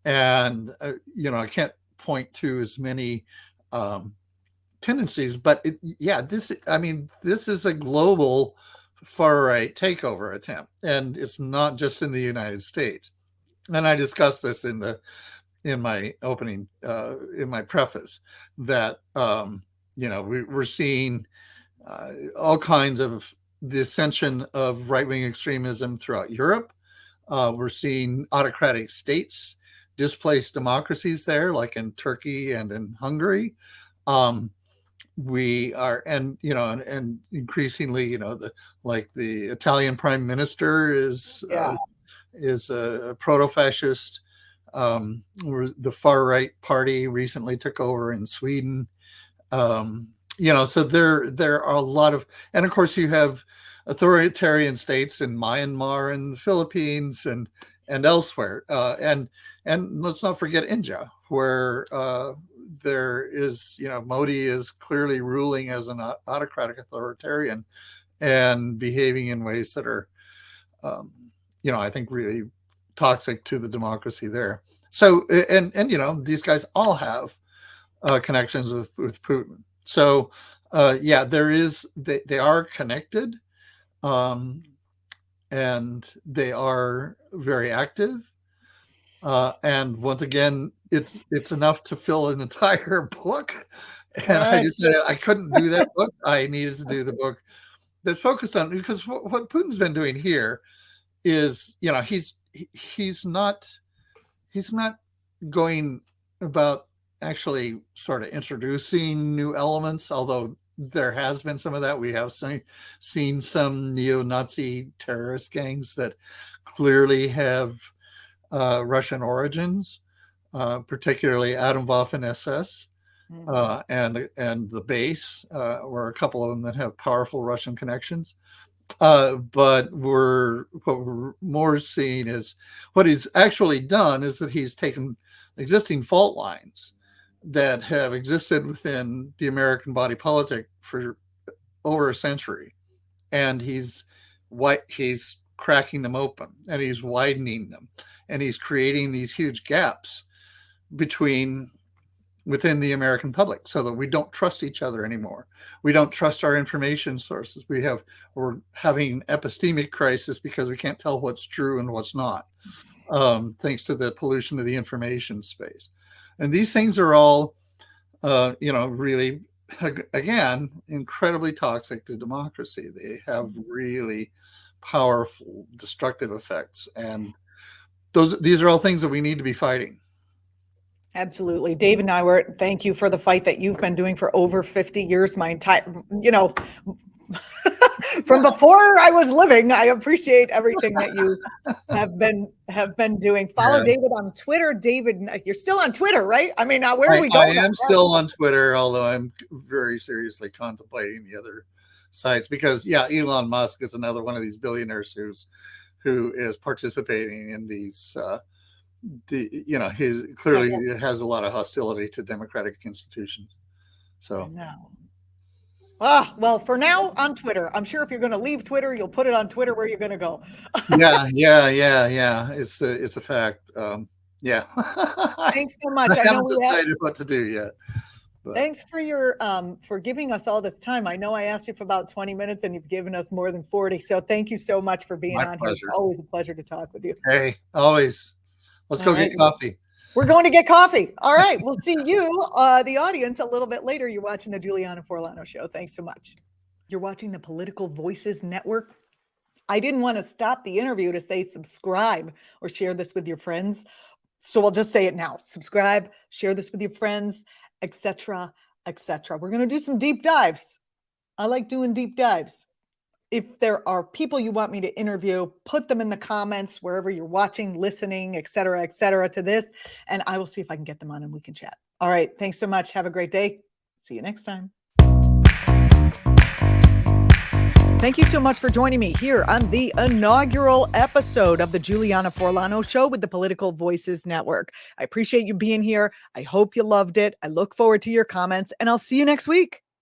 and I can't point to as many um, tendencies. But yeah, this is a global far right takeover attempt, and it's not just in the United States. And I discussed this in my opening in my preface that we're seeing all kinds of the ascension of right-wing extremism throughout Europe. We're seeing autocratic states displace democracies there, like in Turkey and in Hungary. We are, and increasingly, the Italian prime minister Yeah. is a proto-fascist. The far right party recently took over in Sweden. So there are a lot of, and of course you have authoritarian states in Myanmar and the Philippines and elsewhere, and let's not forget India, where there is, Modi is clearly ruling as an autocratic authoritarian and behaving in ways that are, I think really toxic to the democracy there. So, and these guys all have connections with Putin. So, yeah, they are connected, um, and they are very active. And once again, it's enough to fill an entire book. All And I right. decided I couldn't do that book. I needed to do the book that focused on, because what Putin's been doing here is, he's not going about actually sort of introducing new elements, although there has been some of that. We have seen some neo-Nazi terrorist gangs that clearly have Russian origins, particularly Atomwaffen SS, and the base, or a couple of them that have powerful Russian connections. But what we're more seeing is what he's actually done is that he's taken existing fault lines that have existed within the American body politic for over a century, and he's cracking them open, and he's widening them, and he's creating these huge gaps within the American public, so that we don't trust each other anymore. We don't trust our information sources. We're having epistemic crisis because we can't tell what's true and what's not, thanks to the pollution of the information space. And these things are all, really, again, incredibly toxic to democracy. They have really powerful destructive effects, and these are all things that we need to be fighting. Absolutely. David Neiwert, thank you for the fight that you've been doing for over 50 years, my entire, from before I was living. I appreciate everything that you have been doing. Follow Yeah. David on Twitter. David, you're still on Twitter, right? I mean, where are we I going? am still on Twitter, although I'm very seriously contemplating the other sites, because Elon Musk is another one of these billionaires who is participating in these he clearly has a lot of hostility to democratic institutions. So No. Well, for now on Twitter. I'm sure if you're going to leave Twitter, you'll put it on Twitter where you're going to go. Yeah. It's a fact. Yeah. Thanks so I much. I know haven't we have. decided what to do yet. But Thanks for your for giving us all this time. I know I asked you for about 20 minutes and you've given us more than 40. So thank you so much for being my on here. It's pleasure. always a pleasure to talk with you. Hey, always. Let's go get coffee. We're going to get coffee. All right. We'll see you, the audience, a little bit later. You're watching the Julianna Forlano Show. Thanks so much. You're watching the Political Voices Network. I didn't want to stop the interview to say subscribe or share this with your friends. So I'll just say it now. Subscribe, share this with your friends, etc., etc. We're going to do some deep dives. I like doing deep dives. If there are people you want me to interview, put them in the comments wherever you're watching, listening, etc., to this, and I will see if I can get them on and we can chat. All right. Thanks so much. Have a great day. See you next time. Thank you so much for joining me here on the inaugural episode of the Julianna Forlano Show with the Political Voices Network. I appreciate you being here. I hope you loved it. I look forward to your comments, and I'll see you next week.